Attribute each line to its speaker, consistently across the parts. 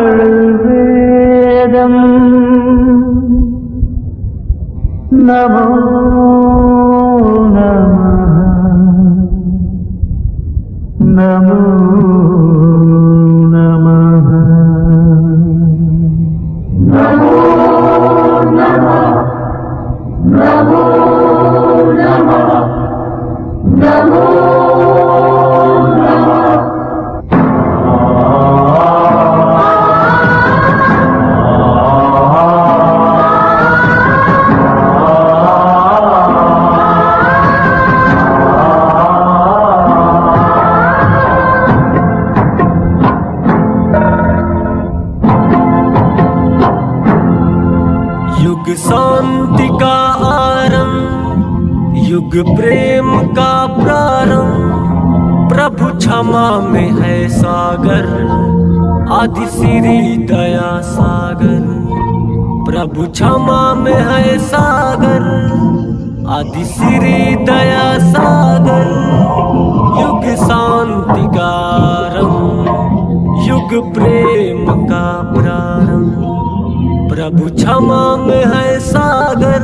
Speaker 1: वेदम नमो नमः नमो नमः नमो नमः नमो नमः नमो
Speaker 2: युग शांति का आरंभ, युग प्रेम का प्रारंभ। प्रभु क्षमा में है सागर, आदि श्री दया सागर। प्रभु क्षमा में है सागर, आदि श्री दया सागर। युग शांति का आरंभ, युग प्रेम का प्रारंभ। प्रभु क्षमा में है सागर,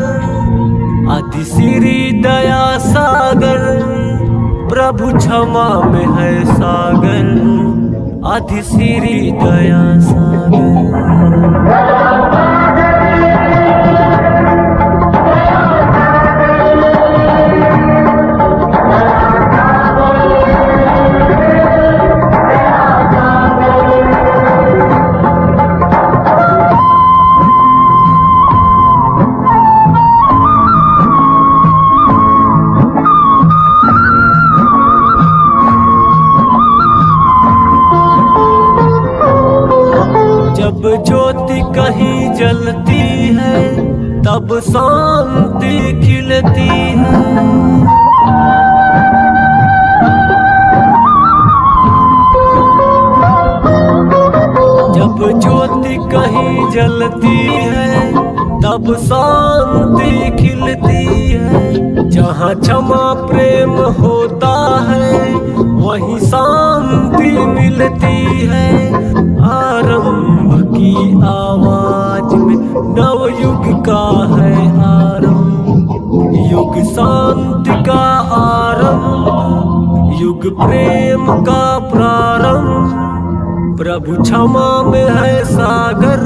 Speaker 2: आदि श्री दया सागर। प्रभु क्षमा में है सागर, आदि श्री दया सागर। जब ज्योति कहीं जलती है, तब शांति खिलती है। जब ज्योति कहीं जलती है, तब शांति खिलती है। जहाँ क्षमा प्रेम होता है, वहीं शांति मिलती है। आरंभ की आवाज में नवयुग का है आरंभ, युग शांति का आरंभ, युग प्रेम का प्रारंभ। प्रभु क्षमा में है सागर,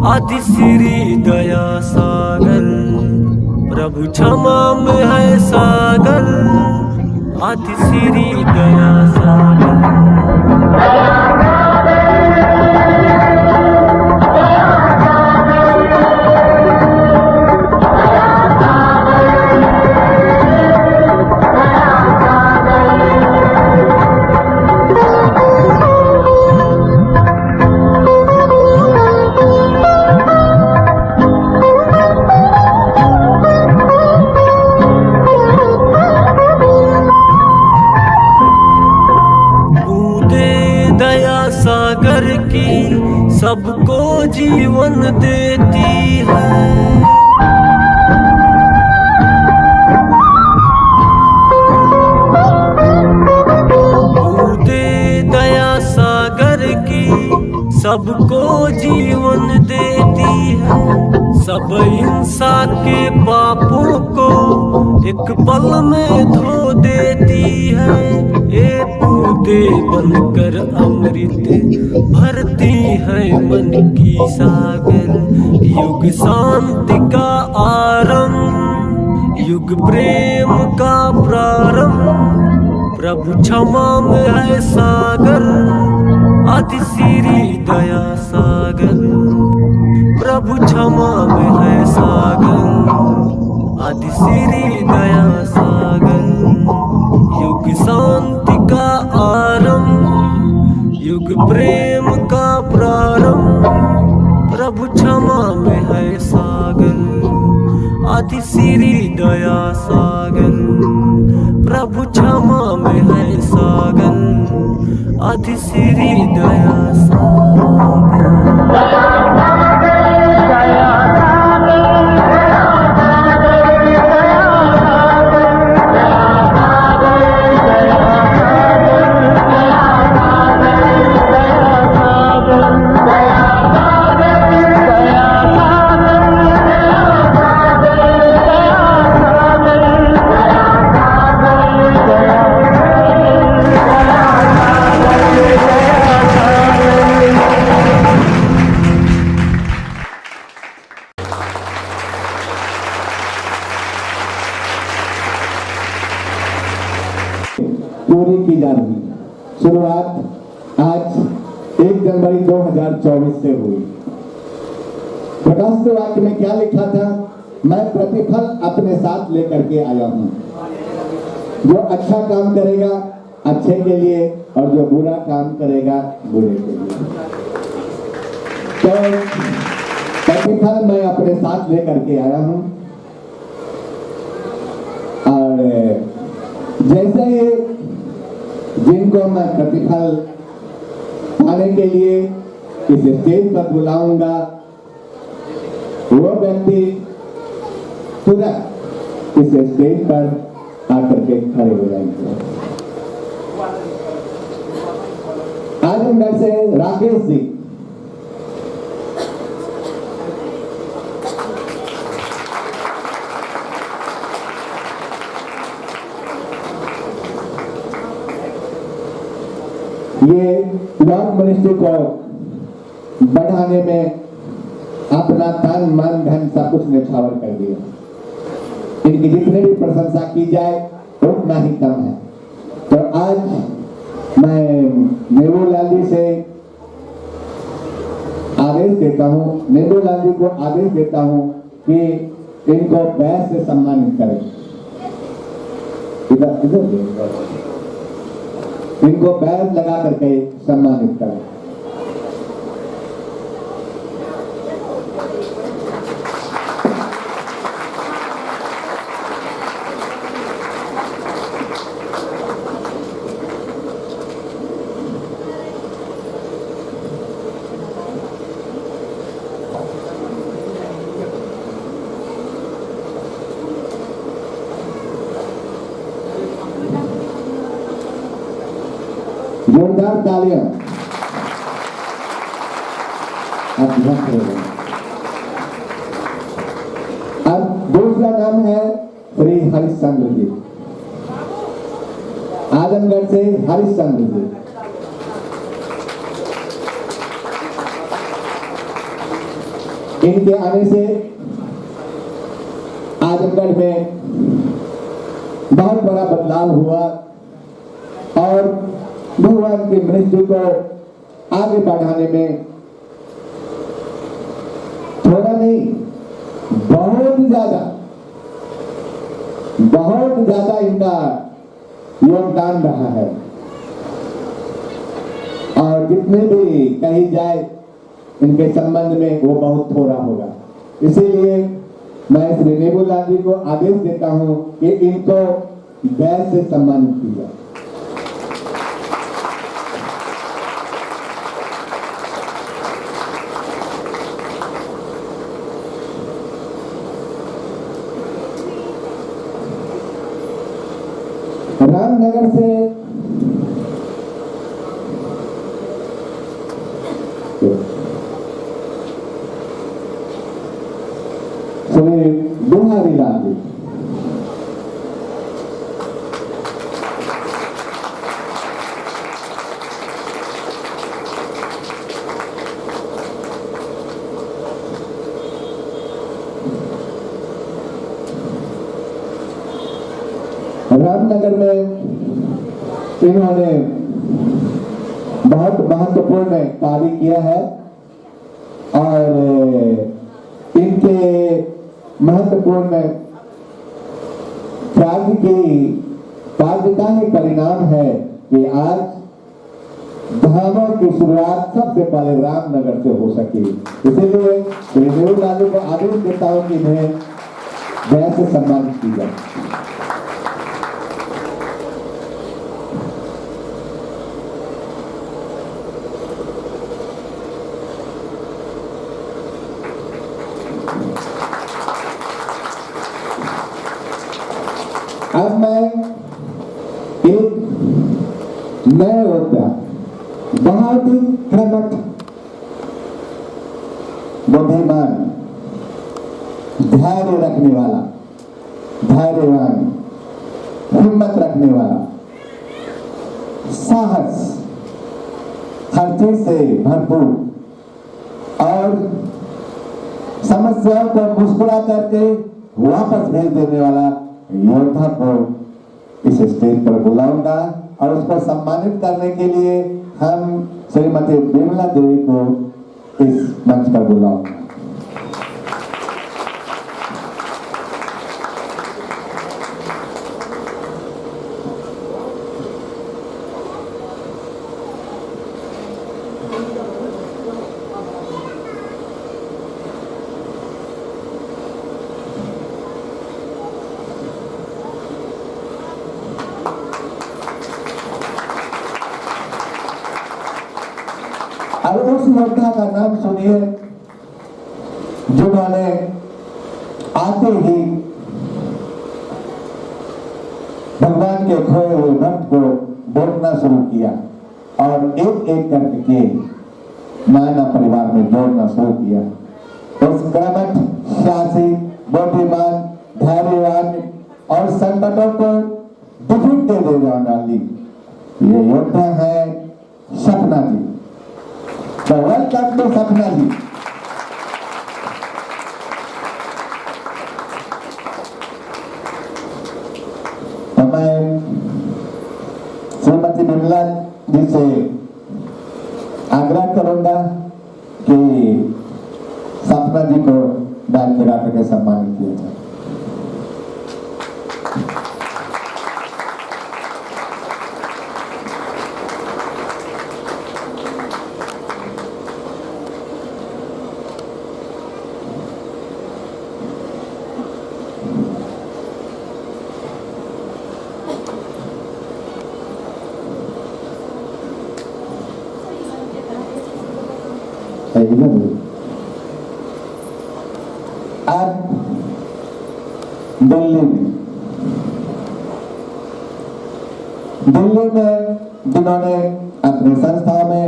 Speaker 2: आदि श्री दया सागर। प्रभु क्षमा में है सागर, आदि श्री दया सागर। सागर की सबको जीवन देती है। बूंदे दया सागर की सबको जीवन देती है। सब इंसान के पापों को एक पल में धो देती है। एक बूंदे बनकर अमृत भरती है मन की सागर। युग शांति का आरंभ, युग प्रेम का प्रारंभ। प्रभु क्षमा में है सागर, आदि श्री दया सागर। प्रभु क्षमा में है सागर, आदि श्री दया सागर। युग शांति का आरंभ, युग प्रेम का प्रारंभ। प्रभु क्षमा में है सागर, आदि श्री दया सागर। प्रभु क्षमा में है सागर, आदि श्री दया सागर।
Speaker 3: आज 1 जनवरी 2024 से हुई। प्रकाशित वाक्य में क्या लिखा था? मैं प्रतिफल अपने साथ लेकर के आया हूं। जो अच्छा काम करेगा अच्छे के लिए और जो बुरा काम करेगा बुरे के लिए। तो प्रतिफल मैं अपने साथ लेकर के आया हूं। और जैसे ही जिनको मैं प्रतिफल पाने के लिए इस स्टेज पर बुलाऊंगा, वो व्यक्ति तुरंत इस स्टेज पर आकर के खड़े हो जाएंगे। आजमगढ़ से राकेश जी, ये लॉ मिनिस्ट्री को बढ़ाने में अपना तन मन धन सब कुछ निछावर कर दिया। इनकी जितनी भी प्रशंसा की जाए उतना ही कम है। तो आज मैं नेबूलाल जी से आदेश देता हूं, नेबूलाल जी को आदेश देता हूं कि इनको बैच से सम्मानित करें। इधर इनको बैच लगा करके सम्मानित करें। जोरदार तालियां। अब दूसरा नाम है श्री हरिश्चंद्र जी, आजमगढ़ से हरिश्चंद्र जी। इनके आने से आजमगढ़ में बहुत बड़ा बदलाव हुआ और भगवान के मिनिस्ट्री को आगे बढ़ाने में थोड़ा नहीं बहुत ज्यादा इनका योगदान रहा है। और जितने भी कही जाए इनके संबंध में वो बहुत थोड़ा होगा। इसीलिए मैं श्री नेबूलाल जी को आदेश देता हूं कि इनको बैच से सम्मानित किया। रामनगर से श्री बिहारी लाल जी, रामनगर में इन्होंने बहुत महत्वपूर्ण कार्य किया है और इनके महत्वपूर्ण कार्य का ही परिणाम है कि आज धामों की शुरुआत सबसे पहले रामनगर से हो सकी। इसीलिए श्री नेबूलाल को आदेश देता हूं कि इन्हें जैसे सम्मानित की जाए। अब मैं एक नए योद्धा, बहुत ही कर्मठ, बुद्धिमान, धैर्य रखने वाला, धैर्यवान, हिम्मत रखने वाला, साहस, हर चीज से भरपूर और समस्याओं को मुस्कुरा करके वापस भेज देने वाला योद्धा को इस स्टेज पर बुलाऊंगा और उसको सम्मानित करने के लिए हम श्रीमती विमला देवी को इस मंच पर बुलाऊंगा। अब उस योद्धा का नाम सुनिए जिन्होंने आते ही भगवान के खोए हुए भक्त को बोलना शुरू किया और एक एक करके नाना परिवार में जोड़ना शुरू किया। उस कर्मठ, साहसी, बुद्धिमान, धैर्यवान और संकटों को दुखित दे देने वाली ये योद्धा है सपना जी। वेलकम टू सपना जी। तो मैं श्रीमती विमला जी से आग्रह करूंगा कि सपना जी को बैग लगा करके सम्मानित किया जाए। आज दिल्ली में जिन्होंने अपने संस्था में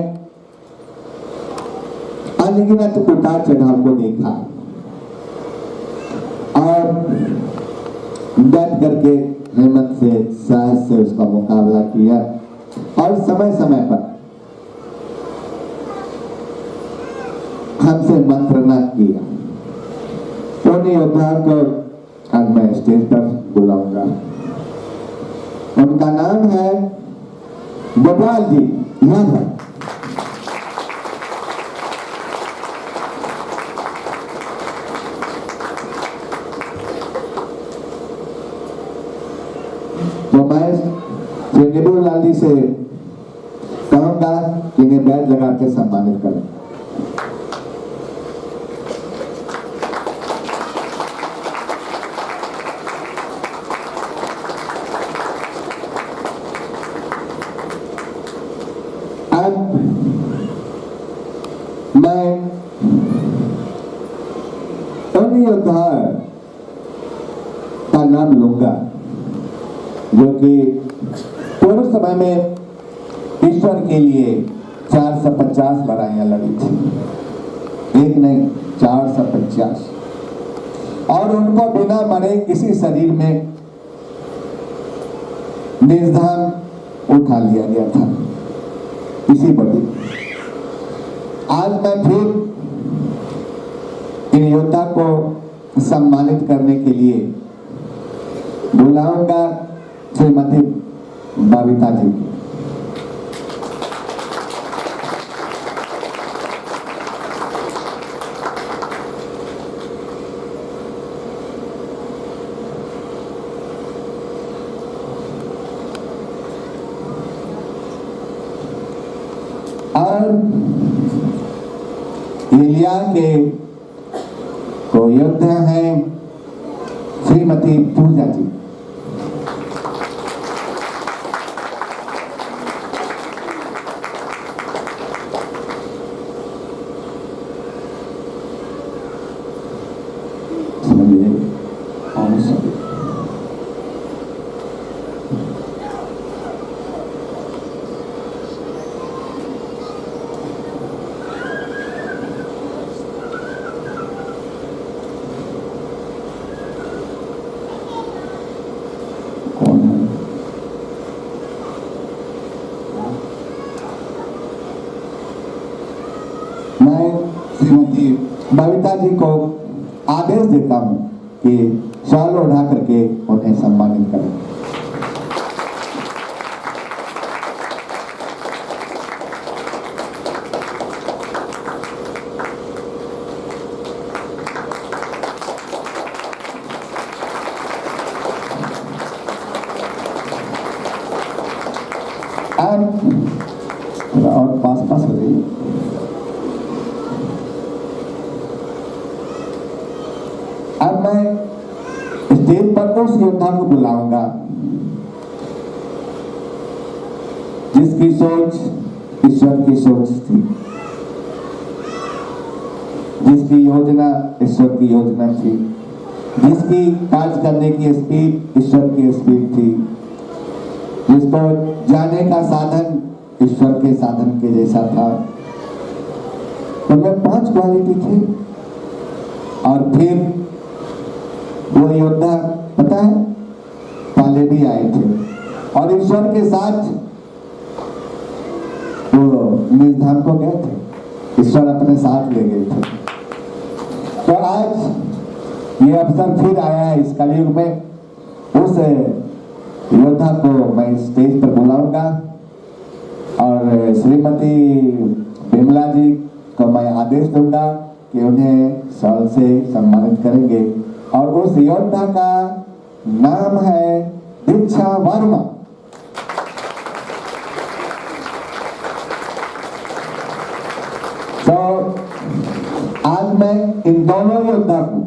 Speaker 3: अनगिनत उतार चढ़ाव को देखा और डट करके हिम्मत से साहस से उसका मुकाबला किया और समय समय पर हमसे मंत्रणा किया। उन योद्धा को आज मैं स्टेज पर बुलाऊंगा। उनका नाम है गोपाल जी यादव। तो मैं श्री निबुल लाल जी से कहूंगा कि इन्हें बैज लगा के सम्मानित करें। अब मैं उन योद्धा का नाम लूंगा जो कि पूर्व समय में ईश्वर के लिए 450 लड़ाइयां लड़ी थी, एक नहीं 450, और उनको बिना मरे किसी शरीर में निर्धाम उठा लिया गया था इसी बड़ी। आज मैं फिर इन योद्धा को सम्मानित करने के लिए बुलाऊंगा श्रीमती बबीता जी। और इलिया के को योद्धा है श्रीमती पूजा जी। मैं श्रीमती बबीता जी को आदेश देता हूं कि शाल उठा करके उन्हें सम्मानित करें। और पास हो जाइए। अब मैं स्टेज पर उस योद्धा को बुलाऊंगा जिसकी सोच ईश्वर की सोच थी, जिसकी योजना ईश्वर की योजना थी, जिसकी कार्य करने की स्पीड ईश्वर की स्पीड थी, जिसको जाने का साधन ईश्वर के साधन के जैसा था। उनमें 5 क्वालिटी थी। और फिर वो योद्धा पता है पहले भी आए थे और ईश्वर के साथ वो निर्धाम को गए थे, ईश्वर अपने साथ ले गए थे। तो आज ये अवसर फिर आया है इस कलयुग में, उस योद्धा को मैं स्टेज पर बुलाऊंगा और श्रीमती बिमला जी को मैं आदेश दूंगा कि उन्हें शाल से सम्मानित करेंगे। और उस योद्धा का नाम है दीक्षा वर्मा। तो आज मैं इन दोनों योद्धा को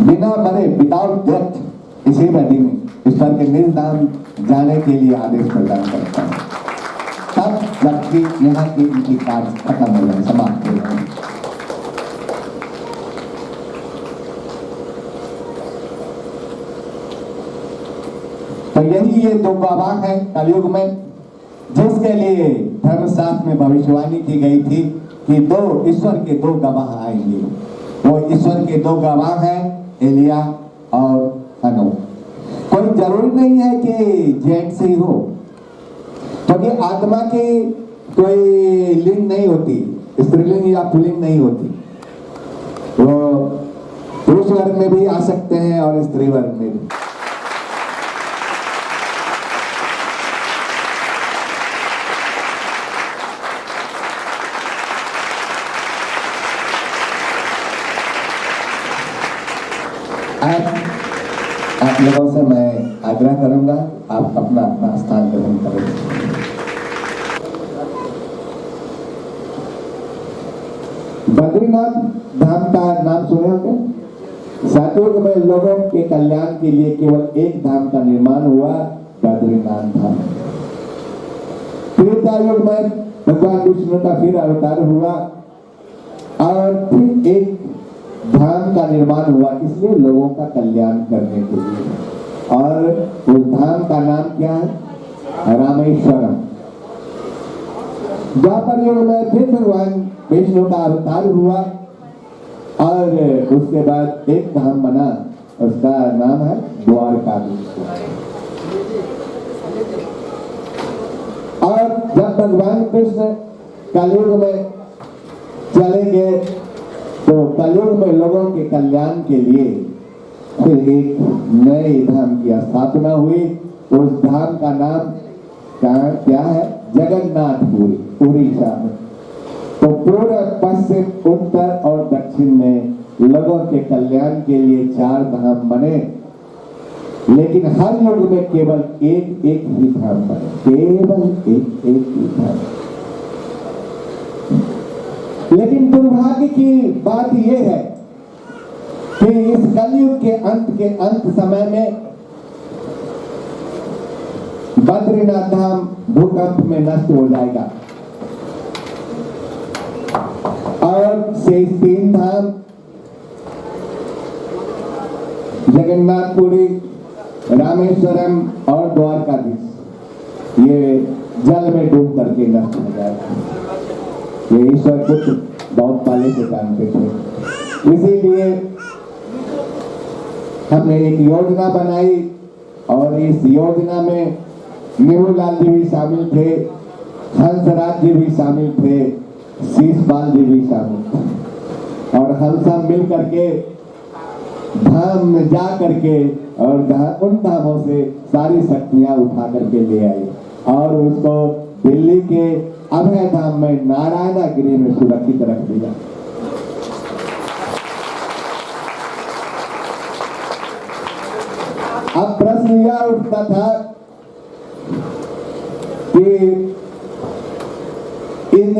Speaker 3: बिना मरे विदाउट डेथ इसी नदी में ईश्वर के निज धाम जाने के लिए आदेश प्रदान करता हूं, तब जबकि यहाँ की इनकी कार्य खत्म हो जाए, समाप्त हो जाए। तो यही ये 2 गवाह हैं कलयुग में, जिसके लिए धर्मशास्त्र में भविष्यवाणी की गई थी कि 2 ईश्वर के 2 गवाह आएंगे। वो ईश्वर के 2 गवाह हैं एलिया और हनोक। कोई जरूरी नहीं है कि जेंट्स ही हो, क्योंकि आत्मा की कोई लिंग नहीं होती, स्त्रीलिंग या पुल्लिंग नहीं होती। वो पुरुष वर्ग में भी आ सकते हैं और स्त्री वर्ग में भी। आप लोगों से मैं आग्रह करूंगा, आप अपना अपना स्थान ग्रहण करें। बद्रीनाथ धाम का नाम सुने होंगे। सतयुग में लोगों के कल्याण के लिए केवल एक धाम का निर्माण हुआ, बद्रीनाथ धाम। त्रेता युग में भगवान विष्णु का फिर अवतार हुआ और फिर एक धाम का निर्माण हुआ, इसलिए लोगों का कल्याण करने के लिए। और उस धाम का नाम क्या है? रामेश्वरम। द्वापर युग में फिर भगवान विष्णु का अवतार हुआ और उसके बाद एक धाम बना, उसका नाम है द्वारकाधीश। और जब भगवान कृष्ण कलयुग में चलेंगे तो कलयुग में लोगों के कल्याण के लिए फिर एक नए धाम की स्थापना हुई। उस धाम का नाम क्या है? जगन्नाथपुरी, उड़ीसा में। तो पूर्व, पश्चिम, उत्तर और दक्षिण में लोगों के कल्याण के लिए 4 धाम बने, लेकिन हर युग में केवल एक एक ही धाम बने, केवल एक एक ही धाम। लेकिन दुर्भाग्य की बात यह है कि इस कलयुग के अंत समय में बद्रीनाथ धाम भूकंप में नष्ट हो जाएगा और शेष 3 धाम जगन्नाथपुरी, रामेश्वरम और द्वारकाधीश ये जल में डूब करके नष्ट हो जाएगा। ये ईश्वर कुछ बहुत पहले से जानते थे, इसीलिए हमने एक योजना बनाई और इस योजना में नेहूलाल जी भी शामिल थे, हंसराज जी भी शामिल थे, शीशपाल जी भी शामिल थे और हम सब मिल करके धाम में जा करके और उन धामों से सारी शक्तियां उठा करके ले आए और उसको दिल्ली के अभय धाम में नारायणागिरी में सुरक्षित रख दिया। अब प्रश्न यह उठता था कि इन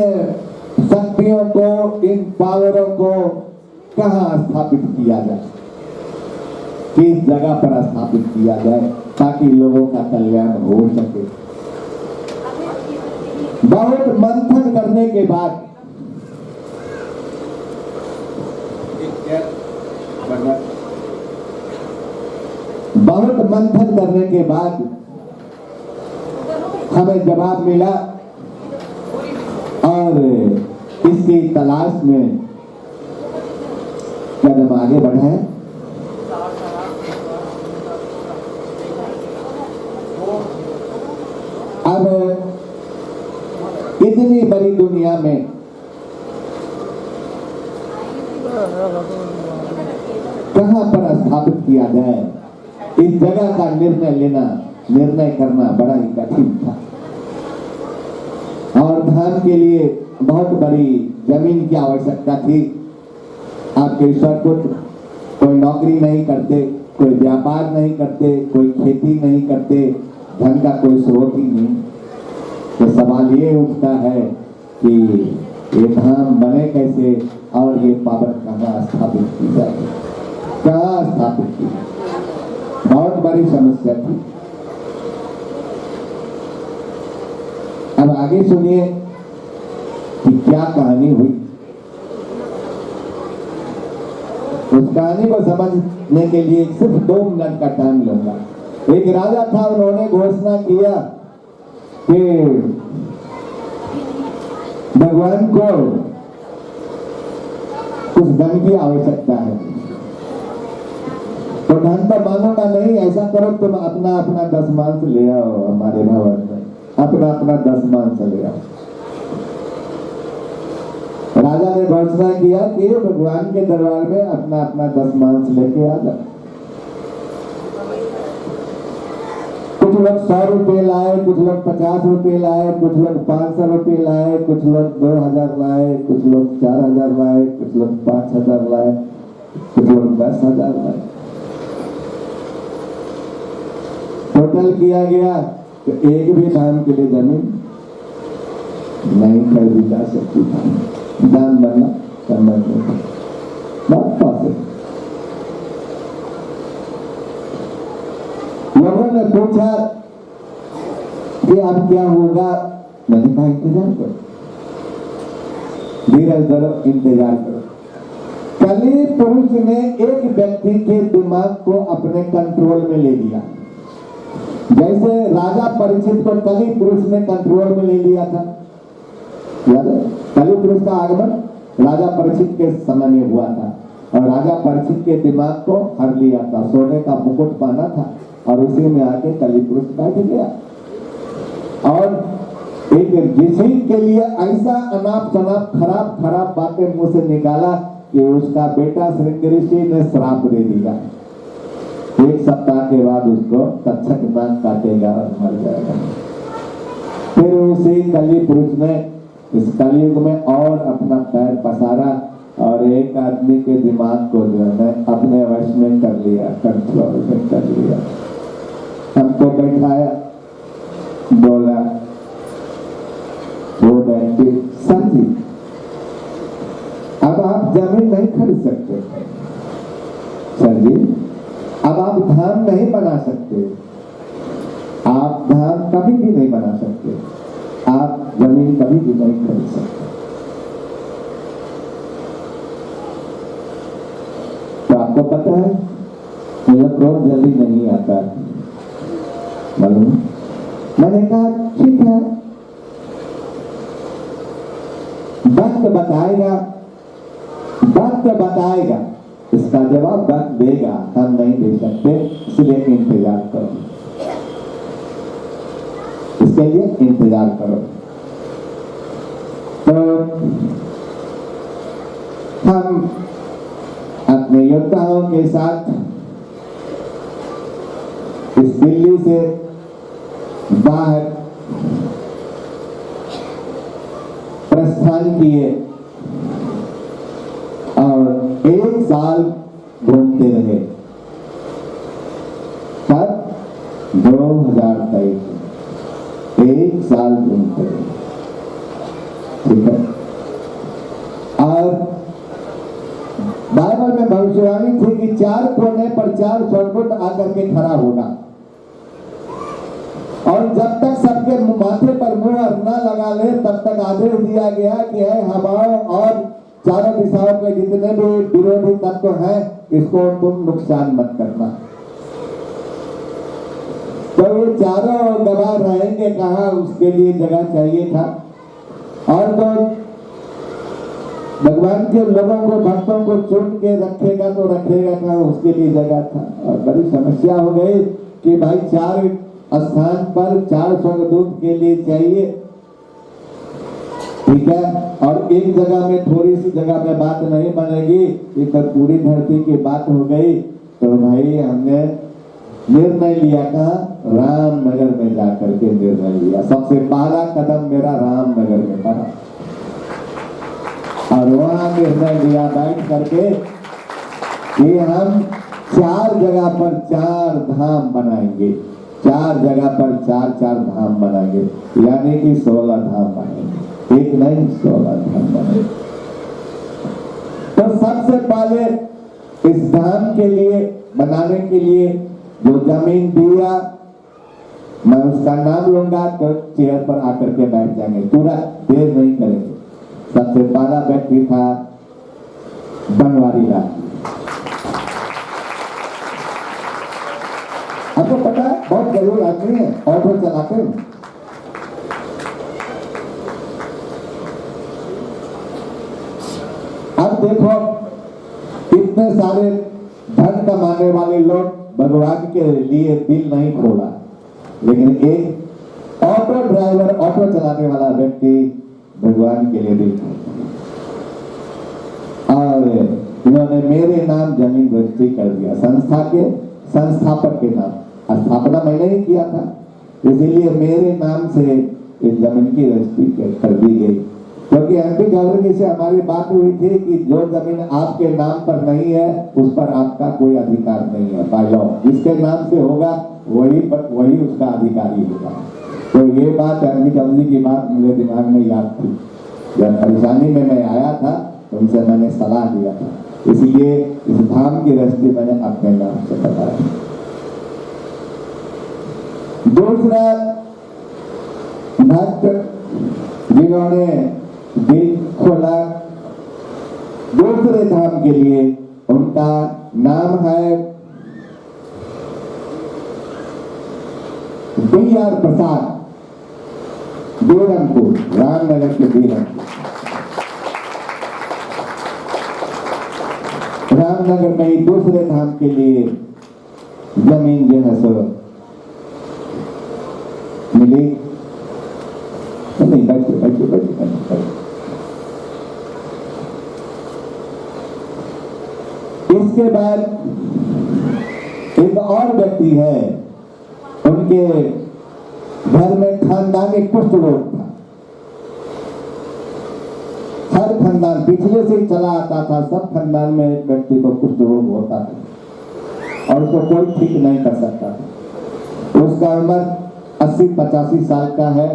Speaker 3: शक्तियों को, इन पावरों को कहाँ स्थापित किया जाए, किस जगह पर स्थापित किया जाए ताकि लोगों का कल्याण हो सके। बहुत मंथन करने के बाद हमें जवाब मिला और इसकी तलाश में कदम आगे बढ़े। अब इतनी बड़ी दुनिया में कहां पर स्थापित किया जाए, इस जगह का निर्णय करना बड़ा ही कठिन था। और धाम के लिए बहुत बड़ी जमीन की आवश्यकता थी। आपके ईश्वर पुत्र कोई नौकरी नहीं करते, कोई व्यापार नहीं करते, कोई खेती नहीं करते, धन का कोई स्रोत ही नहीं। तो सवाल ये उठता है कि ये धाम बने कैसे और ये पावर कहाँ स्थापित की जाए, कहाँ स्थापित की जाए। बहुत बड़ी समस्या थी। अब आगे सुनिए कि क्या कहानी हुई। उस कहानी को समझने के लिए सिर्फ 2 मिनट का टाइम लूंगा। एक राजा था, उन्होंने घोषणा किया कि भगवान को कुछ धन की आवश्यकता है। तो धन तो मांगूंगा नहीं, ऐसा करो तुम अपना अपना 10 मांस ले आओ हमारे भवन में, अपना अपना 10 मांस ले आओ। राजा ने घोषणा किया कि भगवान के दरबार में अपना अपना 10 मांस लेके आ जाओ। कुछ लोग 100 रुपए लाए, कुछ लोग 50 रुपए लाए, कुछ लोग 500 रुपए लाए, कुछ लोग 2000 लाए, कुछ लोग 4000 लाए, कुछ लोग 5000 लाए, कुछ लोग 10,000 लाए। टोटल किया गया तो एक भी धाम के लिए जमीन नहीं खरीदी जा सकती थी। दान बनना करना चाहिए, बात पास। लोगों ने पूछा कि अब क्या होगा। मैंने कहा इंतजार करो, धीरज धरो, इंतजार करो। कली पुरुष ने एक व्यक्ति के दिमाग को अपने कंट्रोल में ले लिया। जैसे राजा परीक्षित को कली पुरुष ने कंट्रोल में ले लिया था। याद है? कली पुरुष का आगमन राजा परीक्षित के समय में हुआ था और राजा परीक्षित के दिमाग को हर लिया था। सोने का मुकुट पाना था और उसी में आके कली पुरुष बैठ गया और एक ऋषि के लिए ऐसा अनाप शनाप खराब खराब बातें मुंह से निकाला कि उसका बेटा श्रृंग ऋषि ने श्राप दे दिया। 1 सप्ताह के बाद उसको तक्षक नाक काटेगा और मर जाएगा। फिर उसी कली पुरुष ने इस कलयुग में और अपना पैर पसारा और एक आदमी के दिमाग को जो है अपने वश में कर लिया, कंट्रोल में कर लिया। हमको बैठाया, बोला, वो बैठे, सर जी अब आप जमीन नहीं खरीद सकते, सर जी अब आप धाम नहीं बना सकते, आप धाम कभी भी नहीं बना सकते, आप जमीन कभी भी नहीं खरीद सकते। तो आपको पता है मुझे क्रोध जल्दी नहीं आता मालूम। मैंने कहा ठीक है, वक्त बताएगा, इसका जवाब वक्त देगा, हम नहीं दे सकते, इसलिए इंतजार करो, इसके लिए इंतजार करो। तो हम अपने योद्धाओं के साथ इस दिल्ली से बाहर प्रस्थान किए और 1 साल घूमते रहे। तब 2023 1 साल भविष्यवाणी थी कि 4 कोने पर 4 स्वर्गदूत आकर के खड़ा होगा, और जब तक सबके माथे पर मुहर न लगा ले तब तक आदेश दिया गया कि है हवाओं और चारों दिशाओं के जितने भी विरोधी तत्व हैं इसको तुम नुकसान मत करना। तो ये चारों गवाह रहेंगे कहाँ, उसके लिए जगह चाहिए था। और तो भगवान के लोगों को, भक्तों को चुन के रखेगा तो रखेगा कहाँ, उसके लिए जगह था। और बड़ी समस्या हो गई कि भाई 4 स्थान पर 4 स्वर्गदूत के लिए चाहिए, ठीक है, और एक जगह में थोड़ी सी जगह में बात नहीं बनेगी, ये तो पूरी धरती की बात हो गई। तो भाई हमने निर्णय लिया कहाँ, रामनगर में जाकर के निर्णय लिया। सबसे पहला कदम मेरा रामनगर में पड़ा और वहां निर्णय लिया बैठ करके कि हम 4 जगह पर 4 धाम बनाएंगे, 4 जगह पर 4 धाम बनाएंगे, यानी कि 16 धाम बनाएंगे, एक नहीं 16 धाम बनाएंगे। तो सबसे पहले इस धाम के लिए बनाने के लिए जो जमीन दिया, मैं उसका नाम लूंगा तो चेयर पर आकर के बैठ जाएंगे, पूरा देर नहीं करेंगे। सबसे पहला व्यक्ति था बनवारी लाल। आपको पता है बहुत गरीब आदमी है, ऑटो चलाते हैं। अब देखो इतने सारे धन कमाने वाले लोग भगवान के लिए दिल नहीं खोला, लेकिन एक ऑटो ड्राइवर, ऑटो चलाने वाला व्यक्ति भगवान के लिए दिल खोला और इन्होंने मेरे नाम जमीन रजिस्ट्री कर दिया, संस्था के संस्थापक के नाम। स्थापना मैंने ही किया था, इसीलिए मेरे नाम से इस जमीन की रजिस्ट्री कर दी गई। क्योंकि एमपी गवर्नर से हमारी बात हुई थी कि जो जमीन आपके नाम पर नहीं है उस पर आपका कोई अधिकार नहीं है, बाय लॉ जिसके नाम से होगा वही उसका अधिकारी होगा। तो ये बात एमपी गवर्नर की बात मेरे दिमाग में याद थी। जब परेशानी में मैं आया था तो उनसे मैंने सलाह दिया था, इसलिए इस धाम की रजिस्ट्री मैंने अपने नाम से बताया। दूसरा भक्त जिन्होंने दिल खोला दूसरे धाम के लिए, उनका नाम है BR प्रसाद, बीरमपुर, रामनगर के बीरमपुर। रामनगर में ही दूसरे धाम के लिए जमीन जो है सो मिली। नहीं, बैठिए। इसके बाद एक और व्यक्ति है, उनके घर में खानदानी कुष्ठ रोग था। हर खानदान पिछले से ही चला आता था, सब खानदान में एक व्यक्ति को कुष्ठ रोग होता था और उसको कोई ठीक नहीं कर सकता था। उसका उम्र 80-85 साल का है।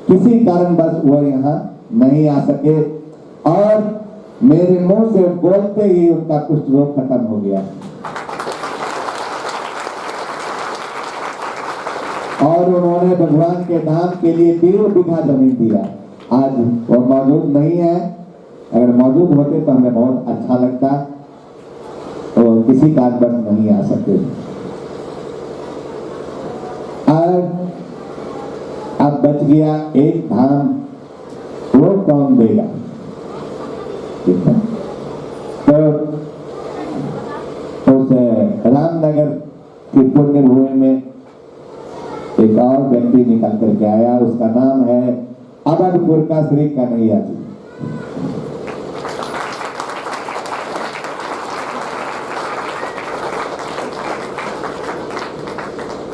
Speaker 3: किसी कारणवश वो यहाँ नहीं आ सके और मेरे मुंह से बोलते ही उनका कुष्ठ रोग खत्म हो गया और उन्होंने भगवान के धाम के लिए 1.5 बीघा जमीन दिया। आज वो मौजूद नहीं है, अगर मौजूद होते तो हमें बहुत अच्छा लगता, तो किसी कारणवश नहीं आ सकते। अब बच गया एक धाम, वो कौन देगा? ठीक है, तो उस रामनगर की पुण्य भूमि में एक और व्यक्ति निकल करके आया, उसका नाम है अवधपुर का श्री कन्हैया जी।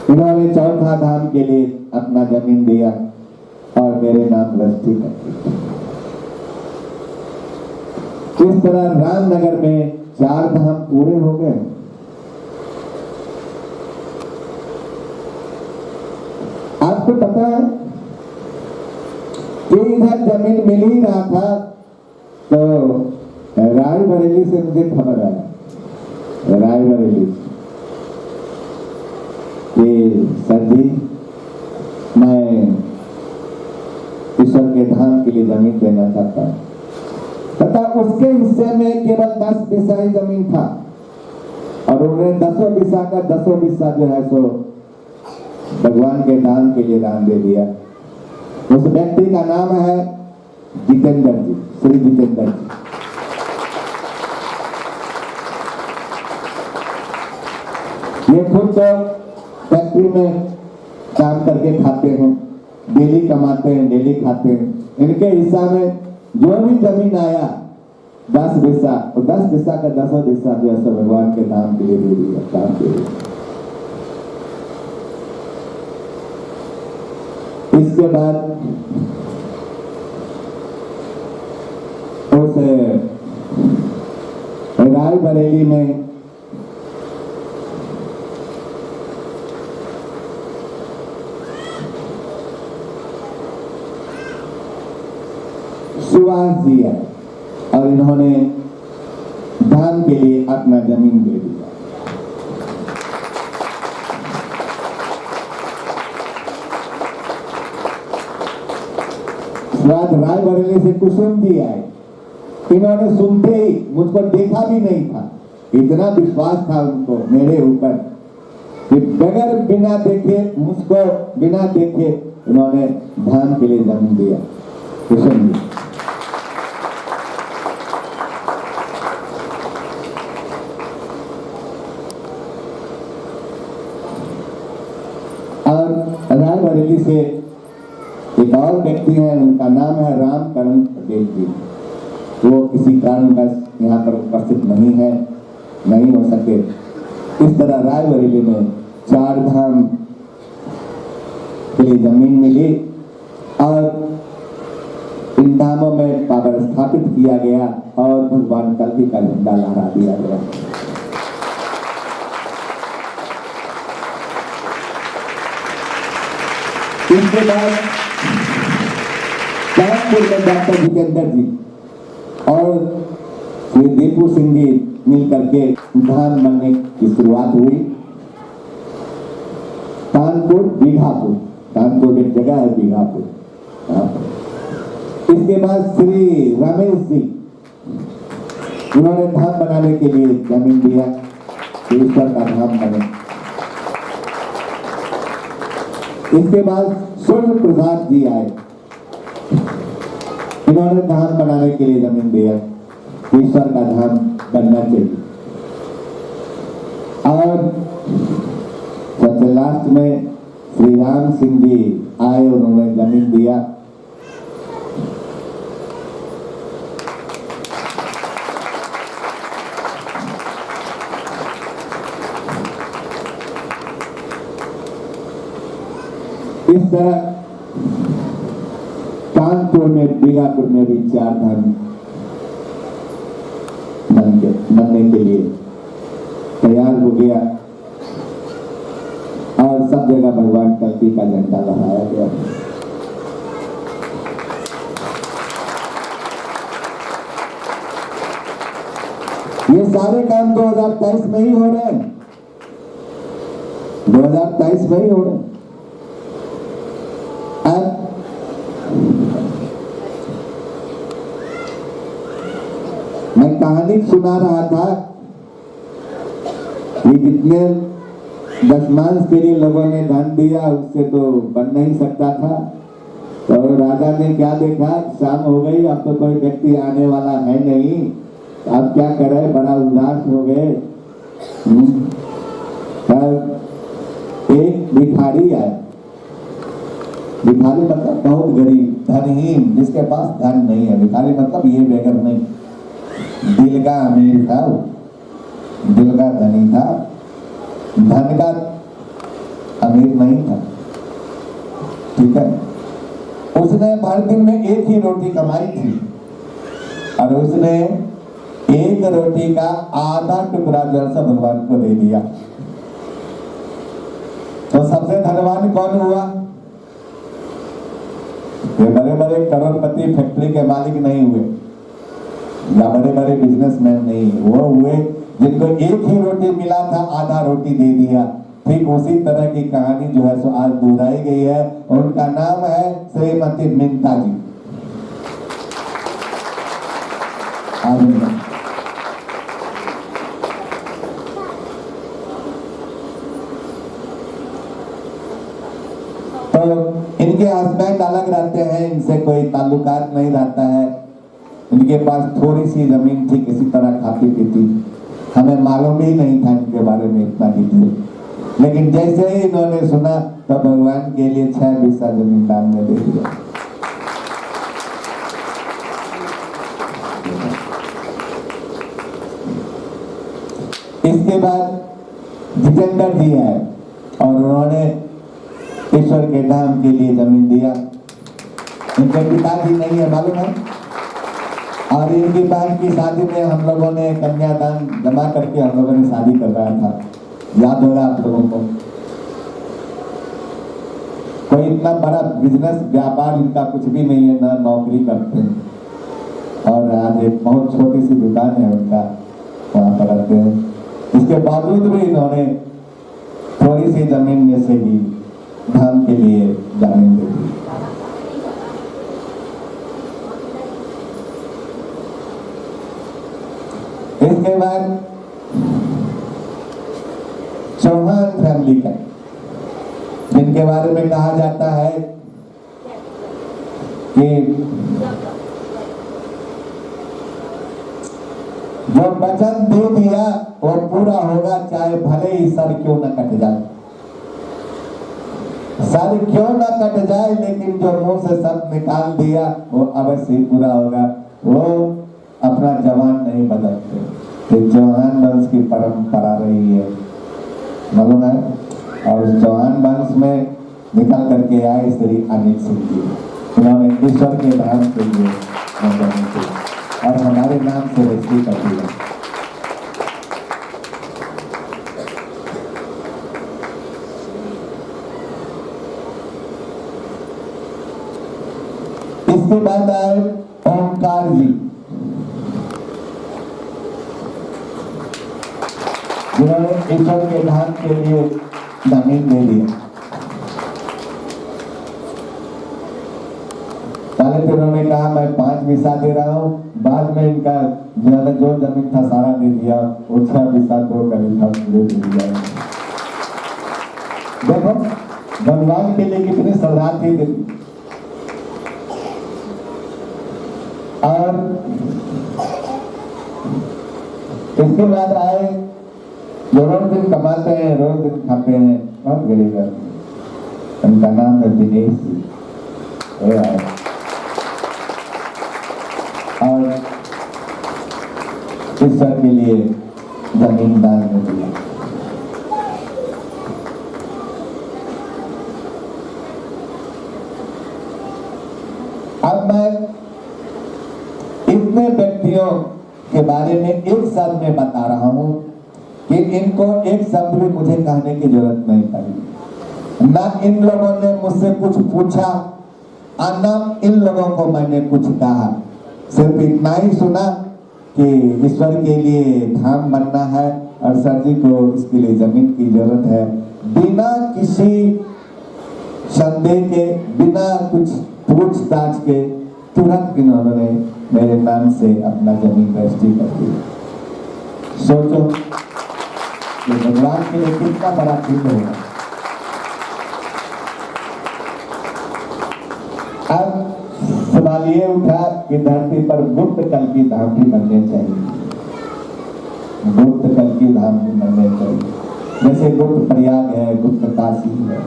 Speaker 3: इन्होंने चौथा धाम के लिए अपना जमीन दिया और मेरे नाम रजिस्ट्री कर दी। इस तरह रामनगर में 4 धाम पूरे हो गए। आपको पता है कि इधर जमीन मिल ही रहा था तो रायबरेली से मुझे खबर आया रायबरेली कि सर जी मैं ईश्वर के धाम के लिए जमीन देना चाहता हूँ। तथा उसके हिस्से में केवल 10 बीसा ही जमीन था और उन्होंने 10 बीसा का 10 बीसा जो है सो भगवान के धाम के लिए दान दे दिया। उस व्यक्ति का नाम है जितेंद्र जी, श्री जितेंद्र जी। ये खुद तो फैक्ट्री में काम करके खाते हैं, डेली कमाते हैं, डेली खाते हैं। इनके हिस्सा में जो भी जमीन आया 10 बीसा और 10 बीसा का 10 बीसा जो है भगवान के नाम के लिए दे दिया, काम के लिए। इसके बाद उस रायबरेली में सुभाष जी है और इन्होंने धाम के लिए अपना जमीन दे दिया। रायबरेली से कुसुम जी आए, इन्होंने सुनते ही, मुझको देखा भी नहीं था, इतना विश्वास था उनको मेरे ऊपर कि बगैर बिना देखे, मुझको बिना देखे इन्होंने धाम के लिए जमीन दिया। कुसुम जी और रायबरेली से एक और व्यक्ति है, उनका नाम है रामकरण पटेल जी। वो किसी कारणवश यहाँ पर उपस्थित नहीं है, नहीं हो सके। इस तरह रायबरेली में 4 धाम के लिए जमीन मिली और इन धामों में पावर स्थापित किया गया और भगवान कल्कि का झंडा लहरा दिया गया। इसके बाद कानपुर में डॉक्टर जितेंद्र जी और श्री दीपू सिंह जी मिलकर के धाम बनने की शुरुआत हुई। कानपुर बीघापुर, कानपुर एक जगह है बीघापुर। इसके बाद श्री रमेश जी, उन्होंने धाम बनाने के लिए जमीन दिया, ईश्वर का धाम बने। इसके बाद सूर्य प्रसाद जी आए, इन्होंने धाम बनाने के लिए जमीन दिया, ईश्वर का धाम बनना चाहिए। और सबसे लास्ट में श्री राम सिंह जी आए, उन्होंने जमीन दिया। इस तरह कानपुर में, बीघापुर में भी 4 धाम बनने के लिए तैयार हो गया और सब जगह भगवान कल्कि का झंडा लहराया गया। ये सारे काम 2023 में ही हो रहे हैं, 2023 में ही हो रहे हैं। मैं कहानी सुना रहा था कि जितने दशमांश के लिए लोगों ने दान दिया उससे तो बन नहीं सकता था। तो राजा ने क्या देखा, शाम हो गई, अब तो कोई व्यक्ति आने वाला है नहीं, अब क्या करे, बड़ा उदास हो गए। एक भिखारी आए, भिखारी मतलब बहुत गरीब, धनहीन, जिसके पास धन नहीं है। भिखारी मतलब ये बेगर नहीं, दिल का अमीर था, दिल का धनी था, धन का अमीर नहीं था। ठीक है, उसने भर दिन में एक ही रोटी कमाई थी और उसने एक रोटी का आधा टुकड़ा जैसा भगवान को दे दिया। तो सबसे धनवान कौन हुआ? ये बड़े बड़े करोड़पति फैक्ट्री के मालिक नहीं हुए या बड़े बड़े बिजनेसमैन नहीं, वो हुए जिनको एक ही रोटी मिला था आधा रोटी दे दिया। ठीक उसी तरह की कहानी जो है सो आज दोहराई गई है। उनका नाम है श्रीमती मिंता जी। तो इनके हस्बैंड अलग रहते हैं, इनसे कोई ताल्लुकात नहीं रहता है। इनके पास थोड़ी सी जमीन थी, किसी तरह खाती पीती, हमें मालूम ही नहीं था इनके बारे में इतना डिटेल। लेकिन जैसे ही इन्होंने सुना तो भगवान के लिए 6 बीसा जमीन दान में दे दिया। इसके बाद जितेंद्र जी है और उन्होंने ईश्वर के धाम के लिए जमीन दिया। इनके पिताजी नहीं है, मालूम है। और इनकी बहन की शादी में हम लोगों ने कन्यादान जमा करके हम लोगों ने शादी करवाया था, याद होगा आप लोगों को। कोई इतना बड़ा बिजनेस व्यापार इनका कुछ भी नहीं है, ना नौकरी करते हैं और आज एक बहुत छोटी सी दुकान है उनका, वहां पर रहते हैं। इसके बावजूद भी इन्होंने थोड़ी सी जमीन में से भी धाम के लिए जमीन दे दी। इसके बाद चौहान फैमिली का, जिनके बारे में कहा जाता है कि जो वचन दे दिया वो पूरा होगा, चाहे भले ही सर क्यों न कट जाए। सर क्यों न कट जाए, लेकिन जो मुंह से शब्द निकाल दिया वो अवश्य ही पूरा होगा। वो अपना जवान नहीं बदलते। तो चौहान वंश की परंपरा रही है, मालूम है। और उस चौहान वंश में निकल करके आए श्री अनिल सिंह जी। उन्होंने ईश्वर के नाम के लिए और हमारे नाम से रजिस्ट्री कर दिया। इसके बाद आए ओमकार जी, जिन्होंने ईश्वर के धाम के लिए जमीन दे दिया। पहले तो उन्होंने कहा मैं 5 बीसा दे रहा हूँ, बाद में इनका जो जमीन था सारा दे दिया, वो 6 बीसा 2 करीब था दे दिया। देखो भगवान के लिए कितनी श्रद्धा थी। और इसके बाद आए जो रोज दिन कमाते हैं, रोज दिन खाते हैं, बहुत गरीब है। उनका नाम है दिनेश जी। और ईश्वर के लिए जमीन दान में दिया। अब मैं इतने व्यक्तियों के बारे में एक शब्द में बता रहा हूं कि इनको एक शब्द भी मुझे कहने की जरूरत नहीं पड़ी। ना इन लोगों ने मुझसे कुछ पूछा और ना इन लोगों को मैंने कुछ कहा। सिर्फ इतना ही सुना कि ईश्वर के लिए धाम बनना है और सर जी को इसके लिए जमीन की जरूरत है। बिना किसी संदेह के, बिना कुछ पूछताछ के तुरंत इन्होंने मेरे नाम से अपना जमीन रजिस्ट्री कर दी। सोचो कि भगवान के लिए कितना बड़ा चिन्ह होगा। अब सवाल ये उठा कि धरती पर गुप्त कल की धाम भी बनने चाहिए, गुप्त कल की धाम भी बनने चाहिए। जैसे गुप्त प्रयाग है, गुप्त काशी है,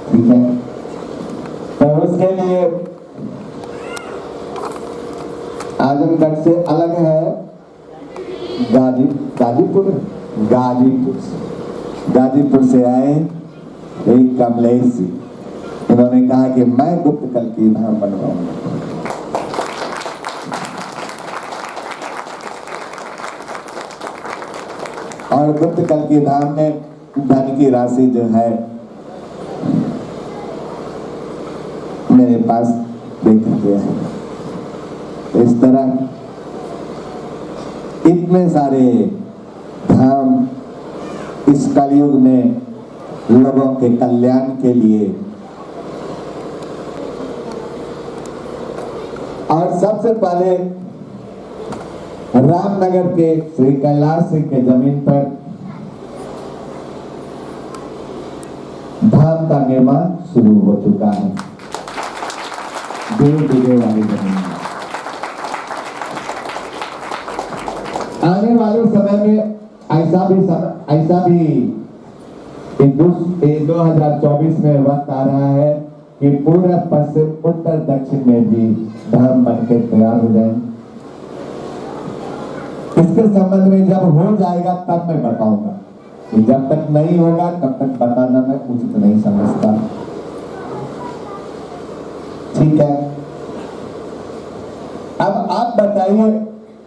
Speaker 3: ठीक है। तो उसके लिए आजमगढ़ से अलग है गाजीपुर से आए एक कमलेश जी। इन्होंने कहा कि मैं गुप्त कल की धाम बनवाऊंगा। और गुप्त कल की धाम में धन की राशि जो है मेरे पास देख गया है। इस तरह इतने सारे धाम इस कलयुग में लोगों के कल्याण के लिए, और सबसे पहले रामनगर के श्री कैलाश सिंह के जमीन पर धाम का निर्माण शुरू हो चुका है। 2 बीघे वाली जमीन में आने वाले समय में ऐसा भी 2024 में वक्त आ रहा है कि पूरा पश्चिम उत्तर दक्षिण में भी धाम बनकर तैयार हो जाए। इसके संबंध में जब हो जाएगा तब मैं बताऊंगा, जब तक नहीं होगा तब तक बताना मैं उचित नहीं समझता। ठीक है, अब आप बताइए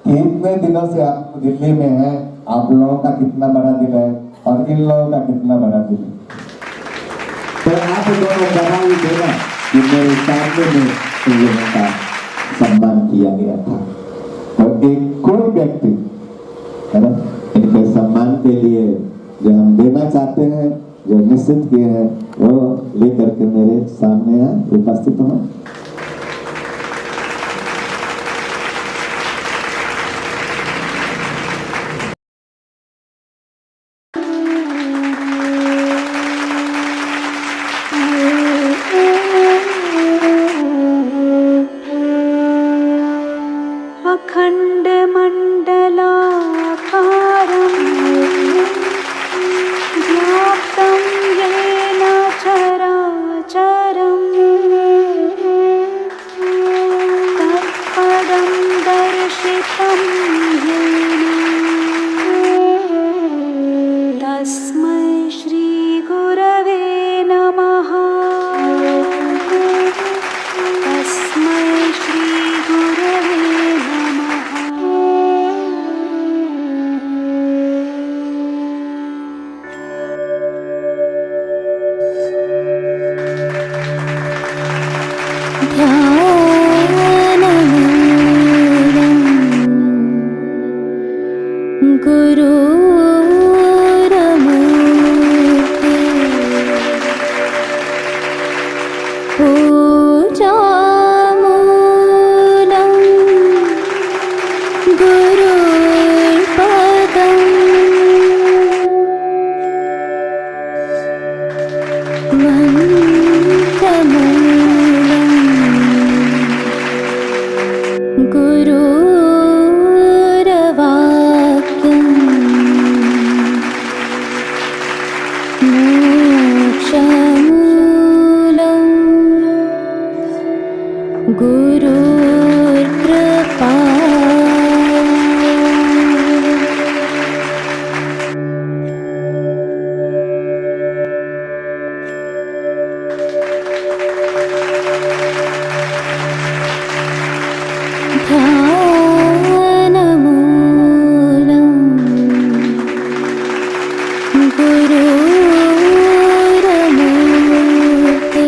Speaker 3: कि इतने दिनों से आप दिल्ली में हैं, आप लोगों का कितना बड़ा दिल है और इन लोगों का कितना बड़ा दिल है। तो आप दोनों गवाही देना कि मेरे सामने में इन लोगों का सम्मान किया गया था, और एक कोई व्यक्ति है ना, इनके सम्मान के लिए जो हम देना चाहते हैं, जो निश्चित किए हैं, वो लेकर के मेरे सामने उपस्थित हों।
Speaker 4: अखंड मंडलाकारं व्याप्तं येन चराचरं तत्पदं दर्शितं येन तस्मै श्री गुरवे नमः। तस्मै श्री गुरवे गुरुरमूर्ते पूजामूलं गुरुर्पदं मन्त्रमूलं गुरुर्वाक्यं मोक्षमूलं गुरुर्कृपा। ध्यानमूलं गुरुरमूर्ते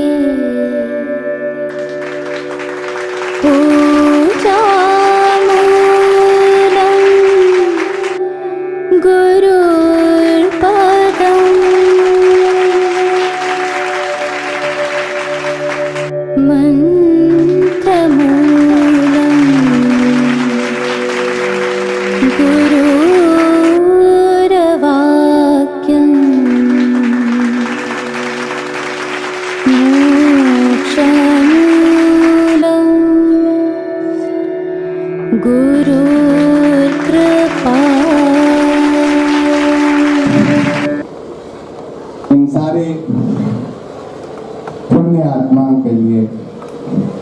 Speaker 4: पूजामूलं गुरुर्पदं मन्त्रमूलं गुरुर्वाक्यं मोक्षमूलं गुरुर्कृपा।
Speaker 3: इन सारे पुण्य आत्माओं के लिए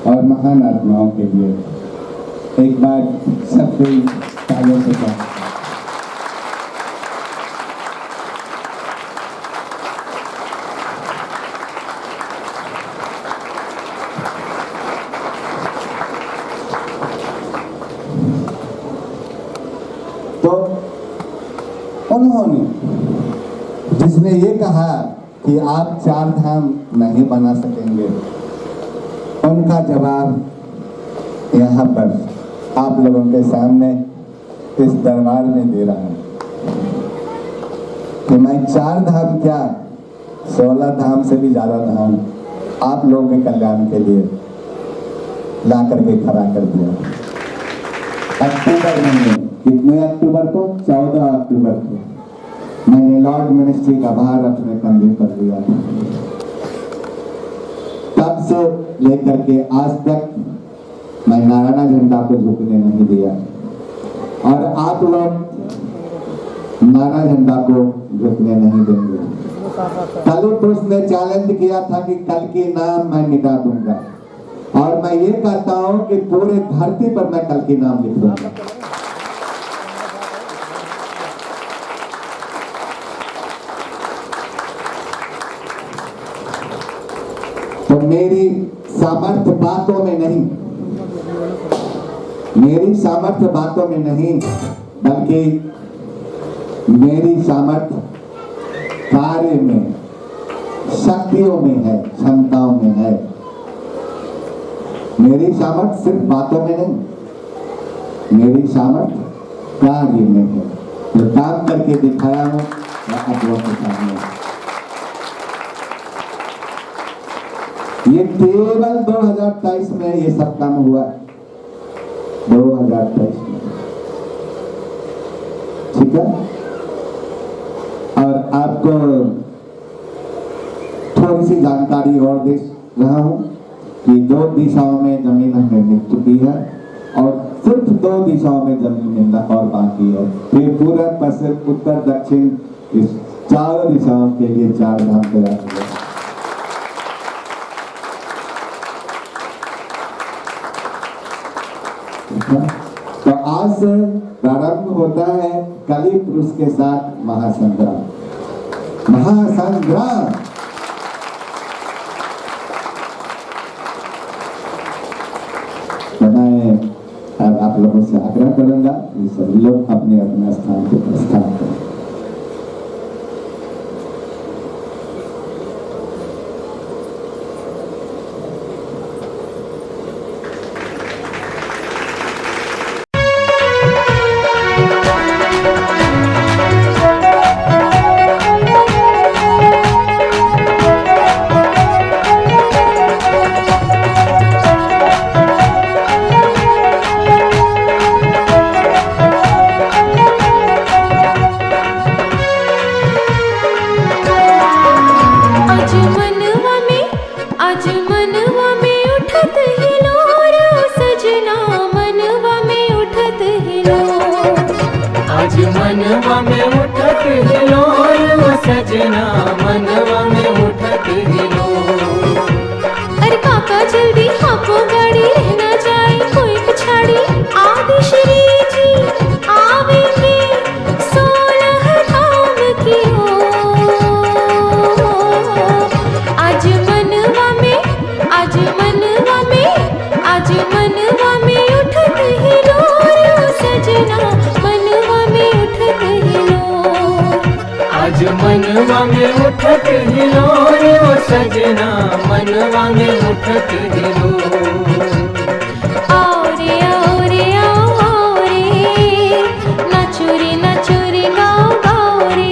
Speaker 3: और महान आत्माओं के लिए एक बार सबसे तालियों से स्वागत। तो उन्होंने जिसने ये कहा कि आप 4 धाम नहीं बना सकेंगे, उनका जवाब यहाँ पर आप लोगों के सामने इस दरबार में दे रहा हूं कि मैं 4 धाम क्या 16 धाम से भी ज्यादा धाम आप लोगों के कल्याण के लिए ला करके खड़ा कर दिया। अक्टूबर महीने, कितने अक्टूबर को? 14 अक्टूबर को मैंने लॉर्ड मिनिस्ट्री का भार अपने कंधे पर लिया। तब से लेकर के आज तक मैं नारायणा झंडा को झुकने नहीं दिया और आप लोग नारायणा झंडा को झुकने नहीं देंगे। कल पुरुष ने चैलेंज किया था कि कल की नाम मैं मिटा दूंगा और मैं ये कहता हूं कि पूरे धरती पर मैं कल की नाम लिख दूंगा। तो मेरी सामर्थ्य बातों में नहीं, मेरी सामर्थ्य बातों में नहीं, बल्कि मेरी सामर्थ्य कार्य में, शक्तियों में है, क्षमताओं में है। मेरी सामर्थ्य सिर्फ बातों में नहीं, मेरी सामर्थ्य कार्य में है। जो काम करके दिखाया हूं आप लोगों के सामने। ये केवल 2023 में ये सब काम हुआ, 2023 में, ठीक है। और आपको थोड़ी सी जानकारी और दे रहा हूं कि 2 दिशाओं में जमीन हमने मिल चुकी है और सिर्फ 2 दिशाओं में जमीन मिलना और बाकी है। फिर पूरब, पश्चिम, उत्तर, दक्षिण, इस 4 दिशाओं के लिए 4 धाम तैयार हुए। तो आज से प्रारंभ होता है कली पुरुष के साथ महासंग्राम। महासंग्राम तो मैं अब आप लोगों से आग्रह करूंगा कि सभी लोग अपने अपने स्थान को प्रस्थान करें।
Speaker 2: आज मनवा में उठत हिलोर सजना, मनवा में उठत हिलोर।
Speaker 4: अरे काका जल्दी हाको गाड़ी, रहना जाए कोई पिछाड़ी। आदि श्री जी आवेंगे 16 धाम की ओर। आज मनवा में, आज मनवा में, आज मनवा में उठत हिलोर सजना, मनवा में उठत हिलोर।
Speaker 2: आज मनवा में उठत हिलोर सजना, मनवा में उठत हिलोर।
Speaker 4: आओ रे आओ रे आओ आओ रे, नाचो रे गाओ गाओ रे।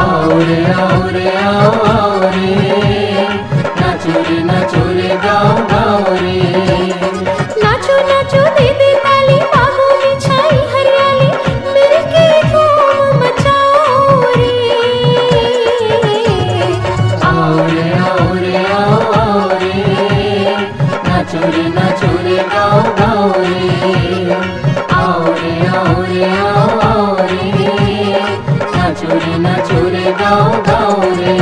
Speaker 2: आओ रे आओ रे आओ आओ रे, नाचो रे गाओ गाओ रे।
Speaker 4: नाचो नाचो दे दे ताली, बाहों में छाई हरियाली, मिलके धूम मचाओ रे।
Speaker 2: आओ रे आओ रे आओ आओ रे, नाचो रे गाओ गाओ रे। आओ रे आओ रे आओ आओ रे, नाचो रे गाओ गाओ रे।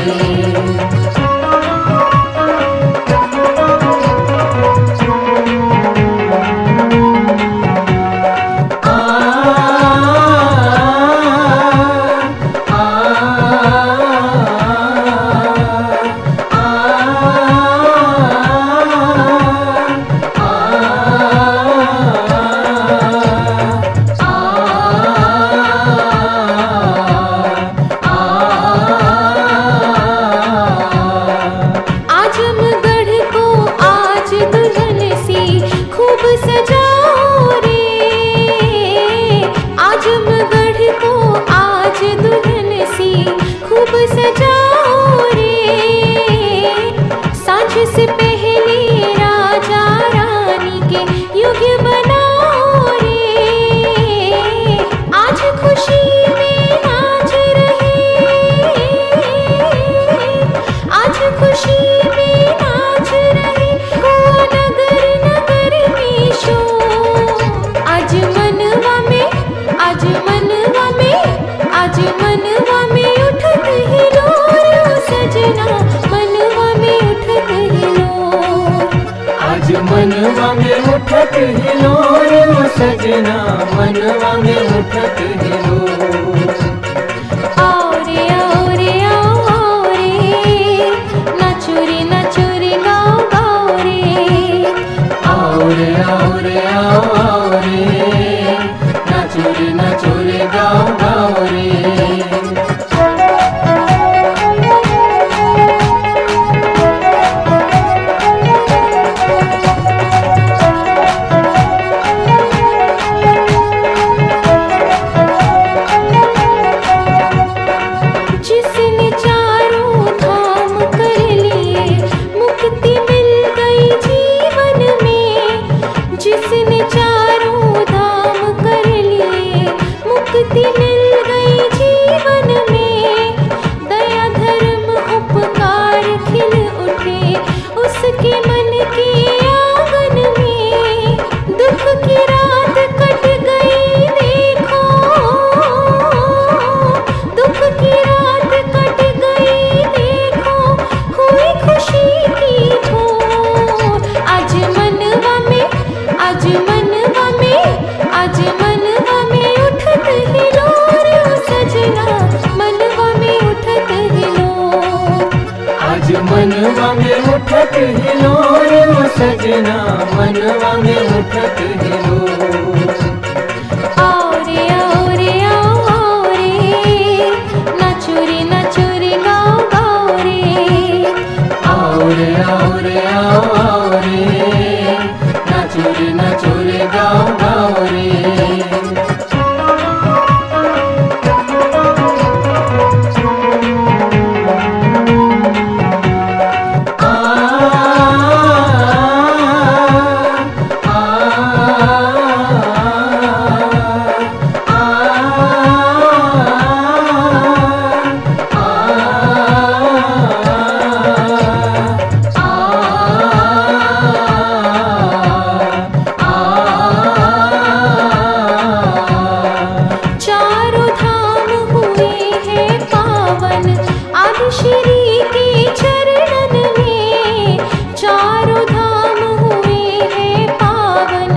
Speaker 2: मनवा में उठत हिलोर ओ सजना मनवा में उठत हिलोर।
Speaker 4: आओ रे आओ रे आओ रे नाचो रे गाओ गाओ रे।
Speaker 2: आओ रे आओ रे आओ रे नाचो रे गाओ गाओ रे।
Speaker 4: जिसने चारों धाम कर लिए मुक्ति मिल गई जीवन में। जिसने चारों धाम कर लिए मुक्ति मिल गई जीवन में। दया धर्म उपकार खिल उठे उसके मन के आंगन में। दुख की रात कट गई देखो, दुख की रात कट गई देखो, हुई खुशी की ठोर। आज मनवा में आज मनवा में आज मनवा में उठत हिलोर ओ सजना मनवा में उठत हिलोर।
Speaker 2: आज मनवा में उठत हिलोर ओ सजना मनवा में उठत हिलोर।
Speaker 4: आओ रे आओ रे आओ रे नाचो रे गाओ गाओ रे।
Speaker 2: आओ रे आओ रे आओ रे नाचो रे गाओ गाओ रे।
Speaker 4: चारों धाम हुए हैं पावन आदि श्री के चरणन में। चारों धाम हुए हैं पावन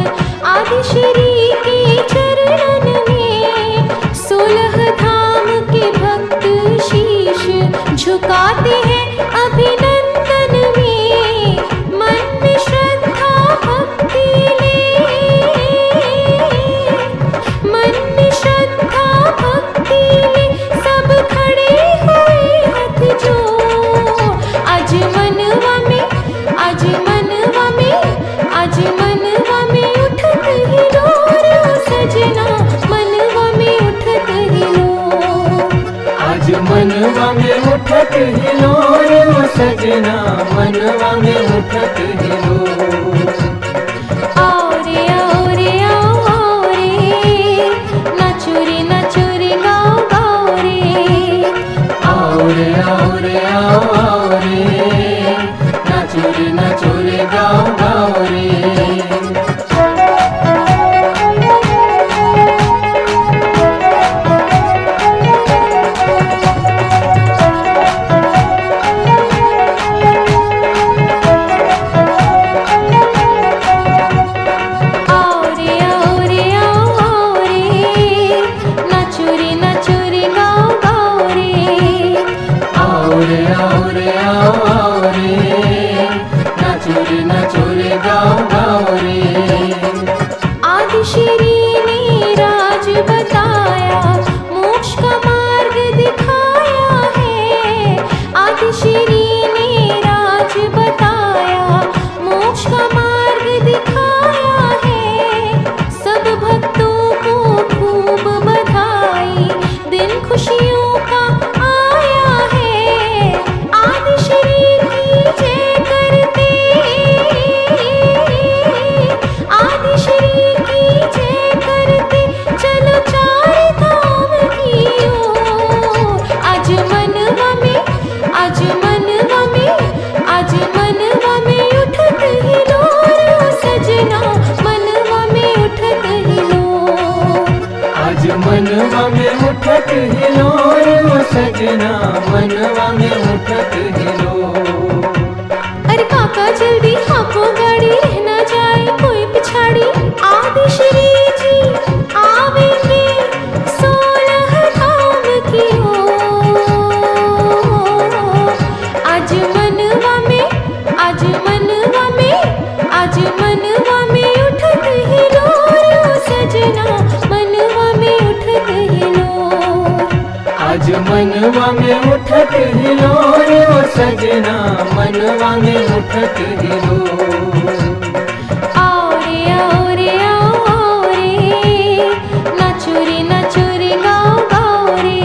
Speaker 4: आदि श्री के चरणन में। 16 धाम के भक्त शीश झुकाते हैं अभिनंदन में। मन में श्रद्धा भक्ति ले, मन में श्रद्धा भक्ति ले सब खड़े हुए हाथ जोड़। आज मनवा में आज मनवा में आज मनवा में उठत हिलोर ओ सजना मनवा में उठत हिलोर।
Speaker 2: आज मनवा में उठत हिलोर ओ सजना मनवा में उठत हिलोर।
Speaker 4: आओ रे आओ रे आओ रे नाचो रे गाओ गाओ रे।
Speaker 2: आओ रे आओ रे आओ रे नाचो रे गाओ गाओ रे।
Speaker 4: आओ रे आओ रे आओ रे नाचो रे गाओ गाओ रे।
Speaker 2: आओ रे आओ रे आओ रे नाचो रे गाओ गाओ रे।
Speaker 4: आदि श्री ने राज बताया मोक्ष का मार्ग दिखाया है। आदि श्री ने राज बताया मोक्ष का मार्ग दिखाया है। सब भक्तों को खूब बधाई दिन खुशियों का आया है। आदि श्री की जय करते, आदि श्री की जय करते चलो चार धाम की ओर। आज मनवा में आज मनवा में आज मनवा में उठत हिलोर ओ सजना मनवा में उठत हिलोर।
Speaker 2: आज मनवा में उठत हिलोर ओ सजना मनवा में उठत हिलोर।
Speaker 4: अरे काका जल्दी हाँको गाड़ी रहना जाए।
Speaker 2: जान उठत गिरो।
Speaker 4: आओ रे नाचो रे गाओ गाओ रे।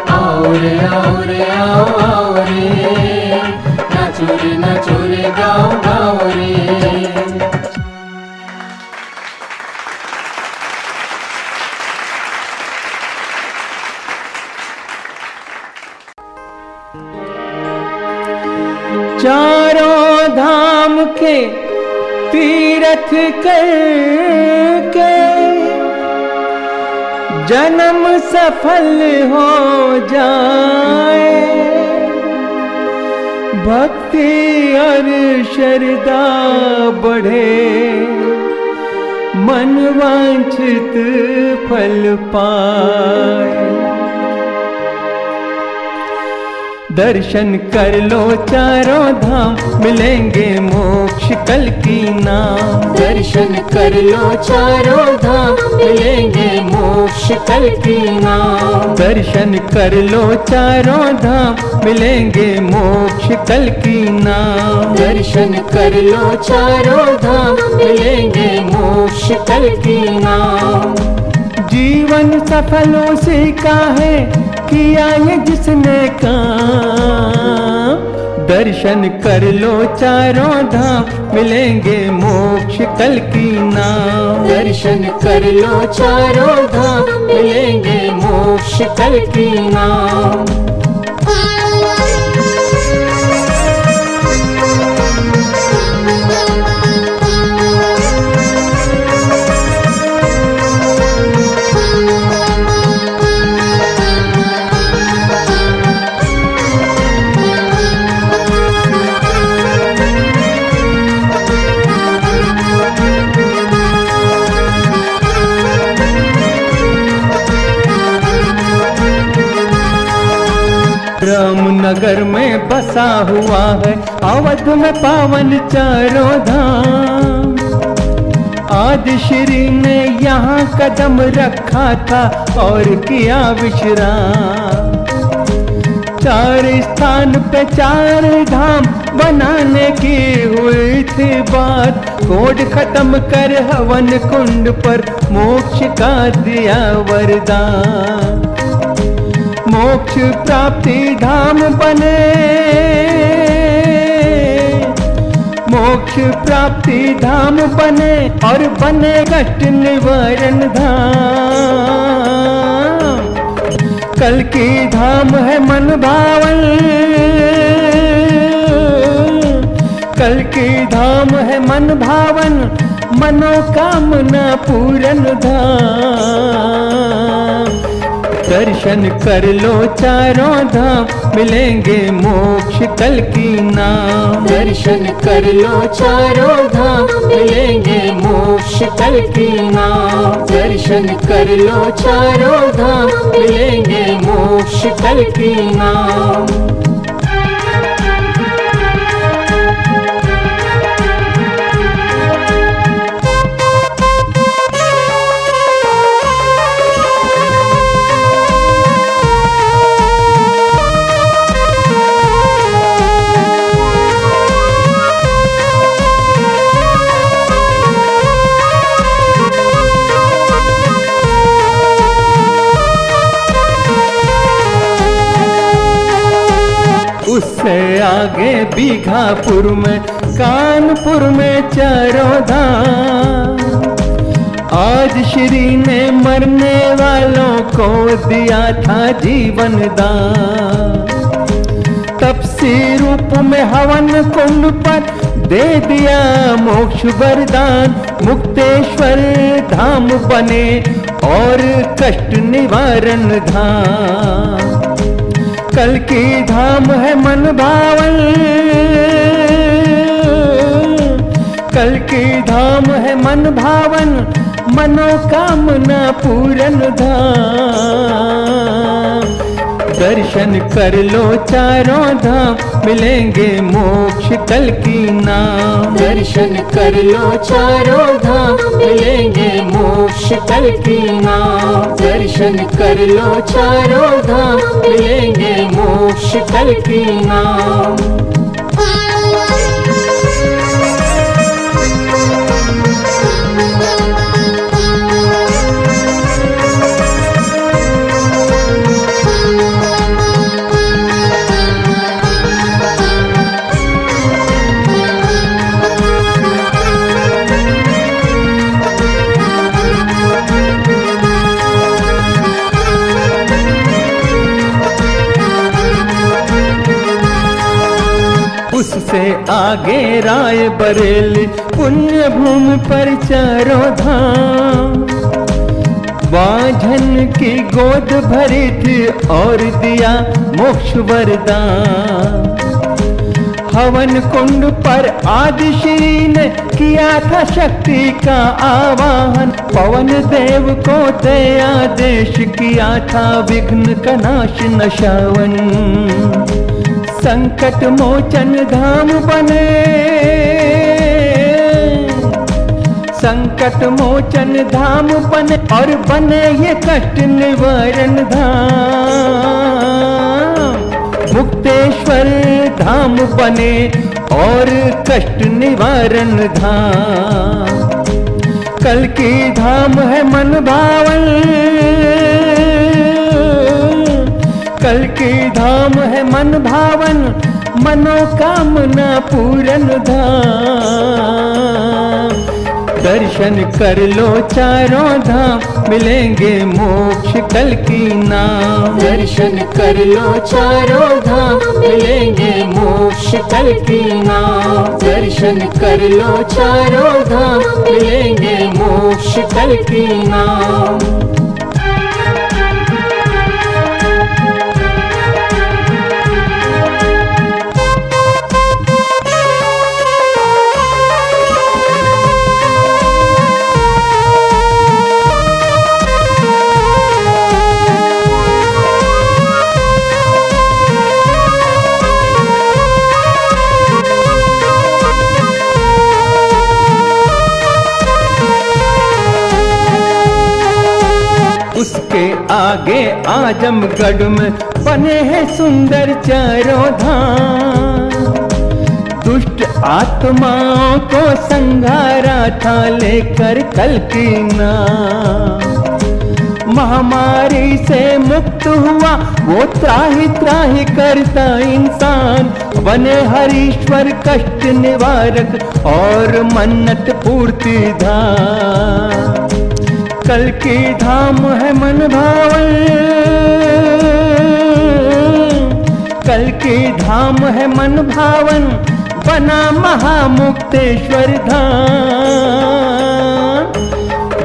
Speaker 2: आओ रे नाचो रे गाओ गाओ रे।
Speaker 5: चारों धाम के तीरथ करके जन्म सफल हो जाए, भक्ति और श्रद्धा बढ़े, मन वांछित फल पाए। दर्शन कर लो चारों धाम, मिलेंगे मोक्ष कल की नाम।
Speaker 2: दर्शन कर लो चारों धाम, मिलेंगे मोक्ष कल की नाम।
Speaker 5: दर्शन कर लो चारों धाम, मिलेंगे मोक्ष कल की नाम।
Speaker 2: दर्शन कर लो चारों धाम, मिलेंगे मोक्ष कल की नाम।
Speaker 5: जीवन सफल उसी का है, किया ये जिसने काम। दर्शन कर लो चारों धाम, मिलेंगे मोक्ष कल की नाम।
Speaker 2: दर्शन कर लो चारों धाम, मिलेंगे मोक्ष कल की नाम।
Speaker 5: रामनगर में बसा हुआ है, अवध में पावन चारों धाम। आज श्री ने यहाँ कदम रखा था और किया विश्राम। चार स्थान पे चार धाम बनाने की हुई थी बात, कोड खत्म कर हवन कुंड पर मोक्ष का दिया वरदान। मोक्ष प्राप्ति धाम बने, मोक्ष प्राप्ति धाम बने और बने कष्ट निवारण धाम। कल की धाम है मन भावन, कल की धाम है मन भावन, मनोकामना पूरन धाम। दर्शन कर लो चारों धाम, मिलेंगे मोक्ष कल की नाम।
Speaker 2: दर्शन कर लो चारों धाम, मिलेंगे मोक्ष कल की नाम। दर्शन कर लो चारों धाम, मिलेंगे मोक्ष कल की नाम।
Speaker 5: उससे आगे बीघापुर में, कानपुर में चारों धाम। आज श्री ने मरने वालों को दिया था जीवन दान। तपसी रूप में हवन कुंड पर दे दिया मोक्ष वरदान। मुक्तेश्वर धाम बने और कष्ट निवारण धाम। कल की धाम है मन भावन, कल की धाम है मन भावन, मनोकामना पूरन धाम। दर्शन कर लो चारों धाम, मिलेंगे मोक्ष कल की नाम।
Speaker 2: दर्शन कर लो चारों धाम, मिलेंगे मोक्ष कल की नाम। दर्शन कर लो चारों धाम, मिलेंगे मोक्ष कल की नाम।
Speaker 5: आगे राय बरेली पुण्य भूमि पर चारों धाम। बांझन की गोद भरी थी और दिया मोक्ष वरदान। हवन कुंड पर आदि श्री ने किया था शक्ति का आवाहन। पवन देव को दया देश किया था विघ्न का नाश नशावन। संकट मोचन धाम बने, संकट मोचन धाम बने और बने ये कष्ट निवारण धाम। मुक्तेश्वर धाम बने और कष्ट निवारण धाम। कल की धाम है मन भावन, कल की धाम है मन भावन। मनोकामना पूरन धाम। दर्शन कर लो चारों धाम मिलेंगे मोक्ष कल की नाम।
Speaker 2: दर्शन कर लो चारों धाम मिलेंगे मोक्ष कल की नाम। दर्शन कर लो चारों धाम मिलेंगे मोक्ष कल की नाम।
Speaker 5: उसके आगे आजमगढ़ में बने हैं सुंदर चारों धाम। दुष्ट आत्माओं को संघारा था लेकर कल की नाम। महामारी से मुक्त हुआ वो त्राही त्राही करता इंसान। बने हरीश्वर कष्ट निवारक और मन्नत पूर्ति धाम। कल की धाम है मन भावन, कल की धाम है मन भावन। बना महामुक्तेश्वर धाम।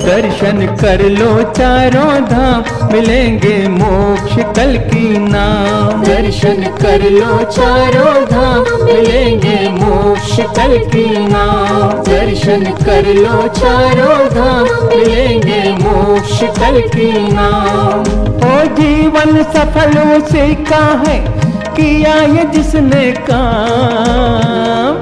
Speaker 5: दर्शन कर लो चारों धाम मिलेंगे मोक्ष कल की नाम।
Speaker 2: दर्शन कर लो चारों धाम मिलेंगे मोक्ष कल की नाम। दर्शन कर लो चारों धाम मिलेंगे मोक्ष कल की नाम।
Speaker 5: ओ जीवन सफल उसी का है किया ये जिसने काम।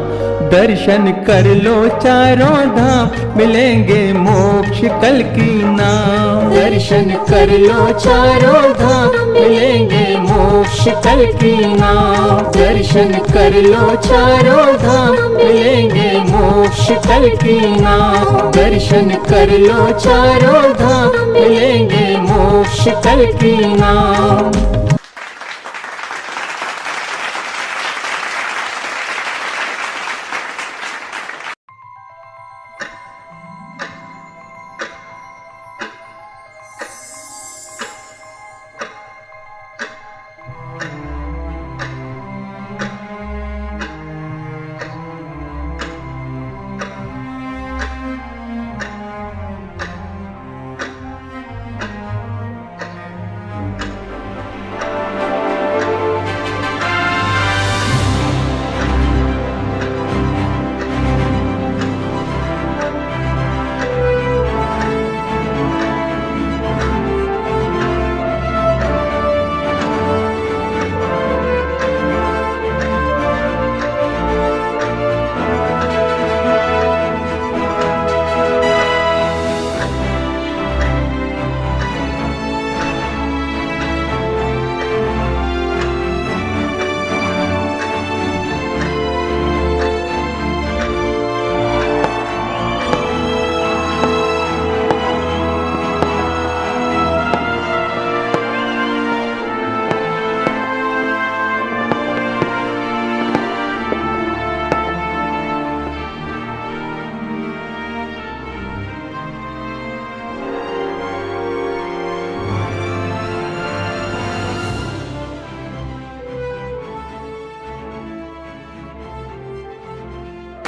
Speaker 5: दर्शन कर लो चारों धाम मिलेंगे मोक्ष कल की नाम।
Speaker 2: दर्शन कर लो चारों धाम मिलेंगे मोक्ष कल की नाम। दर्शन कर लो चारों धाम मिलेंगे मोक्ष कल की नाम। दर्शन कर लो चारों धाम मिलेंगे मोक्ष कल की नाम।